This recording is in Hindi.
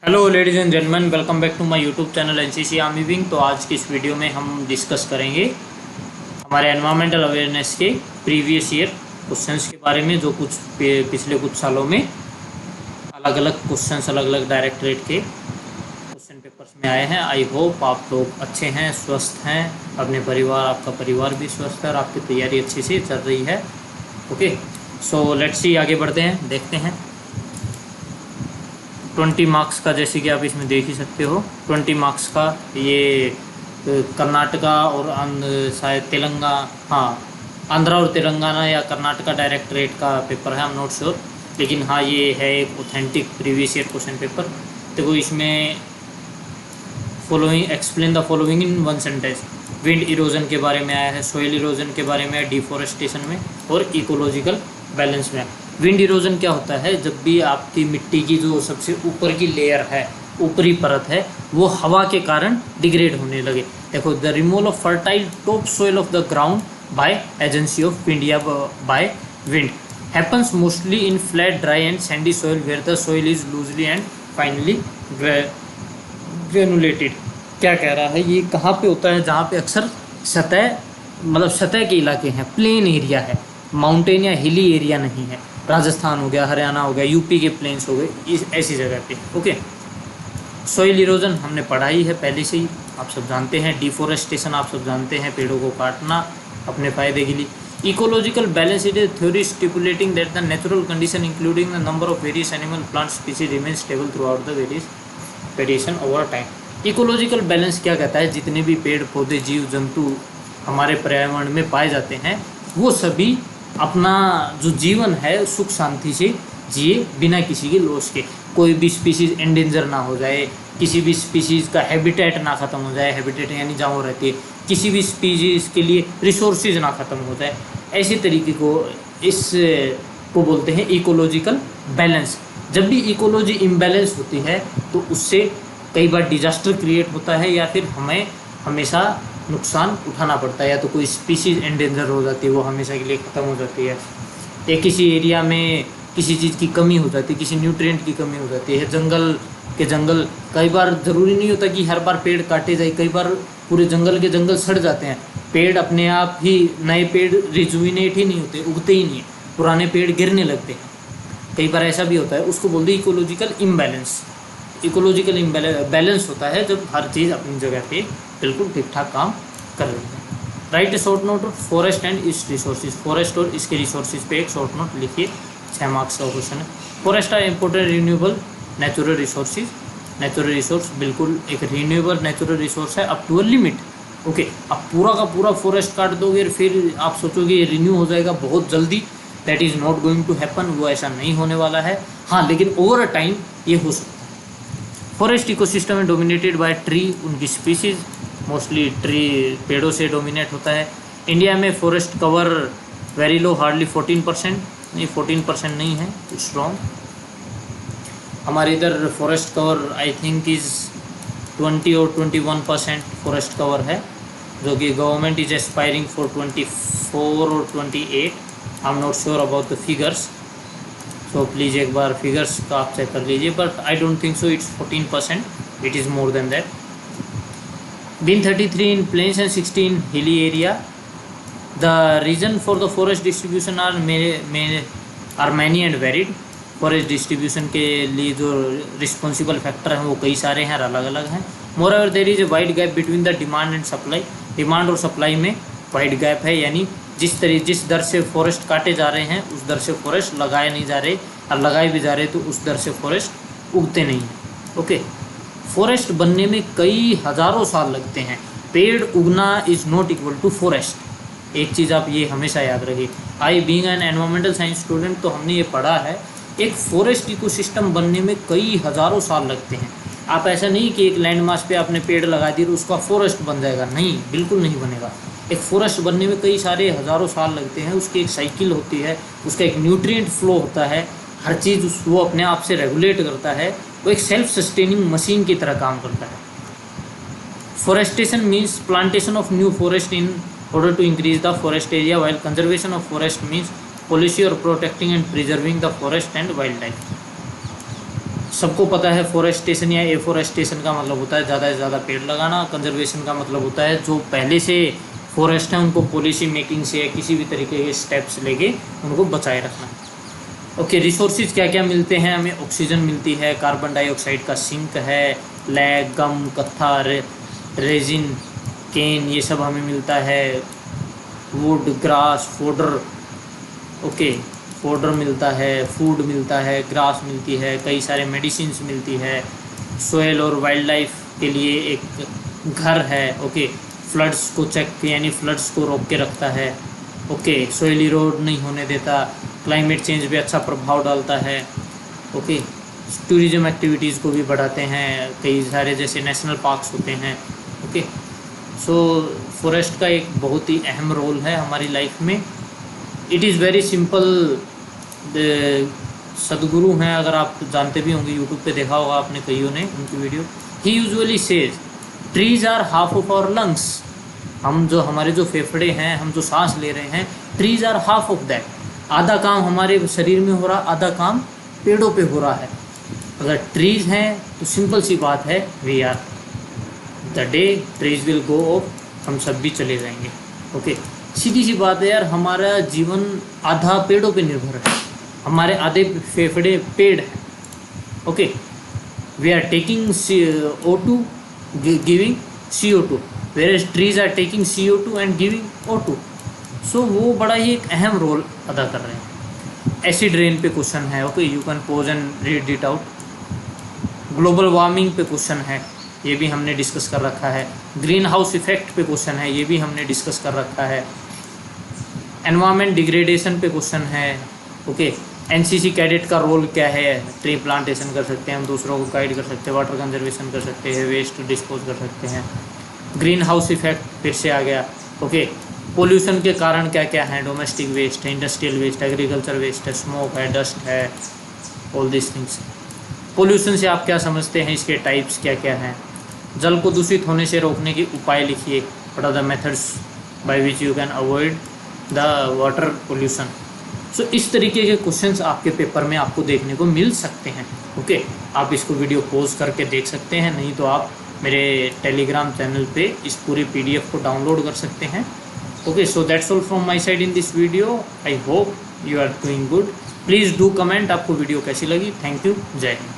Hello ladies and gentleman, welcome back to my YouTube channel NCC army wing. तो आज की इस वीडियो में हम डिस्कस करेंगे हमारे एनवायरमेंटल अवेयरनेस के प्रीवियस ईयर क्वेश्चंस के बारे में, जो कुछ पिछले कुछ सालों में अलग अलग क्वेश्चंस अलग अलग डायरेक्टरेट के क्वेश्चन पेपर्स में आए हैं। आई होप आप लोग अच्छे हैं, स्वस्थ हैं, अपने परिवार, आपका परिवार भी स्वस्थ है और आपकी तैयारी अच्छे से चल रही है। ओके, सो लेट्स सी, आगे बढ़ते हैं, देखते हैं। 20 मार्क्स का, जैसे कि आप इसमें देख ही सकते हो, 20 मार्क्स का ये कर्नाटका और शायद तेलंगाना, हाँ आंध्रा और तेलंगाना या कर्नाटका डायरेक्टरेट का पेपर है, आई एम नॉट श्योर, लेकिन हाँ ये है एक authentic previous year question paper. देखो इसमें following, explain the following in one sentence. Wind erosion के बारे में आया है, सोइल इरोजन के बारे में, डिफॉरेस्टेशन में और इकोलॉजिकल बैलेंस में। विंड इरोजन क्या होता है? जब भी आपकी मिट्टी की जो सबसे ऊपर की लेयर है, ऊपरी परत है, वो हवा के कारण डिग्रेड होने लगे। देखो, the removal of fertile top soil of the ground by agency of wind या by wind happens mostly in flat, dry and sandy soil where the soil is loosely and finely granulated. क्या कह रहा है? ये कहाँ पे होता है? जहाँ पे अक्सर सतह, मतलब सतह के इलाके हैं, प्लेन एरिया है, माउंटेन या हिली एरिया नहीं है। राजस्थान हो गया, हरियाणा हो गया, यूपी के प्लेन्स हो गए, इस ऐसी जगह पे। ओके, सॉइल इरोजन हमने पढ़ा ही है पहले से ही, आप सब जानते हैं। डिफॉरेस्टेशन आप सब जानते हैं, पेड़ों को काटना अपने फायदे के लिए। Ecological balance it is theory stipulating that the natural condition including the number of various animal plant species remain stable throughout the various variation over time. Ecological balance क्या कहता है? जितने भी पेड़ पौधे, जीव जंतु हमारे पर्यावरण में पाए जाते हैं, वो सभी अपना जो जीवन है सुख शांति से जिए, बिना किसी के लॉस के। कोई भी स्पीसीज एंडेंजर ना हो जाए, किसी भी स्पीसीज़ का हैबिटेट ना ख़त्म हो जाए, हैबिटेट यानी जहाँ वो रहती है, किसी भी स्पीसीज़ के लिए रिसोर्सेज ना ख़त्म हो जाए, ऐसे तरीके को इस को बोलते हैं इकोलॉजिकल बैलेंस। जब भी इकोलॉजी इम्बैलेंस होती है तो उससे कई बार डिजास्टर क्रिएट होता है, या फिर हमें हमेशा नुकसान उठाना पड़ता है, या तो कोई स्पीसीज एंडेंजर हो जाती है, वो हमेशा के लिए ख़त्म हो जाती है, या किसी एरिया में किसी चीज़ की कमी हो जाती है, किसी न्यूट्रिएंट की कमी हो जाती है। जंगल कई बार ज़रूरी नहीं होता कि हर बार पेड़ काटे जाए, कई बार पूरे जंगल के जंगल सड़ जाते हैं, पेड़ अपने आप ही, नए पेड़ रिजुविनेट ही नहीं होते, उगते ही नहीं है, पुराने पेड़ गिरने लगते हैं, कई बार ऐसा भी होता है। उसको बोलते हैं इकोलॉजिकल इम्बैलेंस। इकोलॉजिकल बैलेंस होता है जब हर चीज़ अपनी जगह पे बिल्कुल ठीक ठाक काम कर रही है। Right A short note forest and it's resources. Forest और इसके रिसोर्सेज पे एक शॉर्ट नोट लिखिए, 6 मार्क्स का क्वेश्चन है। Forest are important renewable natural resources. Natural resource बिल्कुल एक रिन्यूएबल नेचुरल रिसोर्स है up to a limit. Okay, अब पूरा का पूरा फॉरेस्ट काट दोगे फिर आप सोचोगे ये रिन्यू हो जाएगा बहुत जल्दी, that is not going to happen, वो ऐसा नहीं होने वाला है। हाँ, लेकिन ओवर अ टाइम ये हो सकता है। फॉरेस्ट इकोसिस्टम है डोमिनेटेड बाय ट्री, उनकी स्पीसीज मोस्टली ट्री, पेड़ों से डोमिनेट होता है। इंडिया में forest cover very low, hardly 14%, नहीं 14% नहीं है, स्ट्रॉन्ग। हमारे इधर forest cover I think is 20 और 21% फॉरेस्ट कवर है, जो कि गवर्नमेंट इज एस्पायरिंग फॉर 24 और 28। I am not sure about the figures, तो प्लीज़ एक बार फिगर्स का आप चेक कर लीजिए, but I don't think so it's 14%, it is more than that. Been 33 in plains and 60 in hilly area. The reason for the forest distribution are many and varied. Forest distribution के लिए जो रिस्पॉन्सिबल फैक्टर हैं वो कई सारे हैं, अलग अलग हैं। Moreover there is a wide gap between the demand and supply. Demand और सप्लाई में वाइड गैप है, यानी जिस दर से फॉरेस्ट काटे जा रहे हैं उस दर से फॉरेस्ट लगाए नहीं जा रहे, और लगाए भी जा रहे तो उस दर से फॉरेस्ट उगते नहीं हैं। ओके, फॉरेस्ट बनने में कई हज़ारों साल लगते हैं। पेड़ उगना is not equal to forest, एक चीज़ आप ये हमेशा याद रखिए। I being an environmental science student, तो हमने ये पढ़ा है, एक फॉरेस्ट इकोसिस्टम बनने में कई हज़ारों साल लगते हैं। आप ऐसा नहीं कि एक लैंड मास पे आपने पेड़ लगा दिए तो उसका फॉरेस्ट बन जाएगा, नहीं, बिल्कुल नहीं बनेगा। एक फॉरेस्ट बनने में कई सारे हज़ारों साल लगते हैं, उसकी एक साइकिल होती है, उसका एक न्यूट्रिएंट फ्लो होता है, हर चीज़ वो अपने आप से रेगुलेट करता है, वो एक सेल्फ सस्टेनिंग मशीन की तरह काम करता है। Forestation means plantation of new forest in order to increase the forest area, while conservation of forest means policy और protecting and preserving the forest and wildlife. सबको पता है फॉरेस्टेशन या एफॉरेस्टेशन का मतलब होता है ज़्यादा से ज़्यादा पेड़ लगाना। कंजर्वेशन का मतलब होता है जो पहले से फॉरेस्ट है उनको पॉलिसी मेकिंग से या किसी भी तरीके के स्टेप्स लेके उनको बचाए रखना। ओके, रिसोर्सेज क्या क्या मिलते हैं हमें? ऑक्सीजन मिलती है, कार्बन डाइऑक्साइड का सिंक है, लैग, गम, कत्था, रेजिन, केन, ये सब हमें मिलता है। Would, grass, fodder, okay, fodder मिलता है, फूड मिलता है, ग्रास मिलती है, कई सारे मेडिसिन्स मिलती है। सोयल और वाइल्ड लाइफ के लिए एक घर है। ओके, फ्लड्स को चेक यानी फ्लड्स को रोक के रखता है। ओके, सोयल इरोड नहीं होने देता। क्लाइमेट चेंज पे अच्छा प्रभाव डालता है। ओके, टूरिज्म एक्टिविटीज़ को भी बढ़ाते हैं, कई सारे जैसे नेशनल पार्क्स होते हैं। ओके, सो फॉरेस्ट का एक बहुत ही अहम रोल है हमारी लाइफ में। It is very simple. सदगुरु हैं, अगर आप जानते भी होंगे, यूट्यूब पे देखा होगा आपने कईयों ने उनकी वीडियो। ही usually says trees are half of our lungs. हमारे जो फेफड़े हैं, हम जो सांस ले रहे हैं, trees are half of that. आधा काम हमारे शरीर में हो रहा, आधा काम पेड़ों पे हो रहा है। अगर ट्रीज हैं तो सिंपल सी बात है, we are the day trees will go off, हम सब भी चले जाएंगे। ओके, सीधी सी बात है यार, हमारा जीवन आधा पेड़ों पे निर्भर है, हमारे आधे फेफड़े पेड़ हैं। Okay, we are taking CO2 giving CO2, whereas trees are taking CO2 and giving O2। So वो बड़ा ही एक अहम रोल अदा कर रहे हैं। एसिड रेन पे क्वेश्चन है, okay, you can pose and read it out. Global warming पे क्वेश्चन है, ये भी हमने डिस्कस कर रखा है। ग्रीन हाउस इफेक्ट पे क्वेश्चन है, ये भी हमने डिस्कस कर रखा है। एनवायरमेंट डिग्रेडेशन पे क्वेश्चन है। ओके, NCC कैडेट का रोल क्या है? ट्री प्लांटेशन कर सकते हैं हम, दूसरों को गाइड कर सकते हैं, वाटर कंजर्वेशन कर सकते हैं, वेस्ट डिस्पोज कर सकते हैं। ग्रीन हाउस इफेक्ट फिर से आ गया। ओके, पोल्यूशन के कारण क्या क्या हैं? डोमेस्टिक वेस्ट है, इंडस्ट्रियल वेस्ट, एग्रीकल्चर वेस्ट है, स्मोक है, डस्ट है, ऑल दिस थिंग्स। पोल्यूशन से आप क्या समझते हैं, इसके टाइप्स क्या क्या हैं? जल को दूषित होने से रोकने के उपाय लिखिए। What are the methods by which you can avoid the water pollution. So इस तरीके के क्वेश्चंस आपके पेपर में आपको देखने को मिल सकते हैं। ओके, आप इसको वीडियो पॉज करके देख सकते हैं, नहीं तो आप मेरे टेलीग्राम चैनल पे इस पूरी PDF को डाउनलोड कर सकते हैं। Okay, so that's all from my side in this video. I hope you are doing good. Please do comment आपको वीडियो कैसी लगी। थैंक यू, जय हिंद।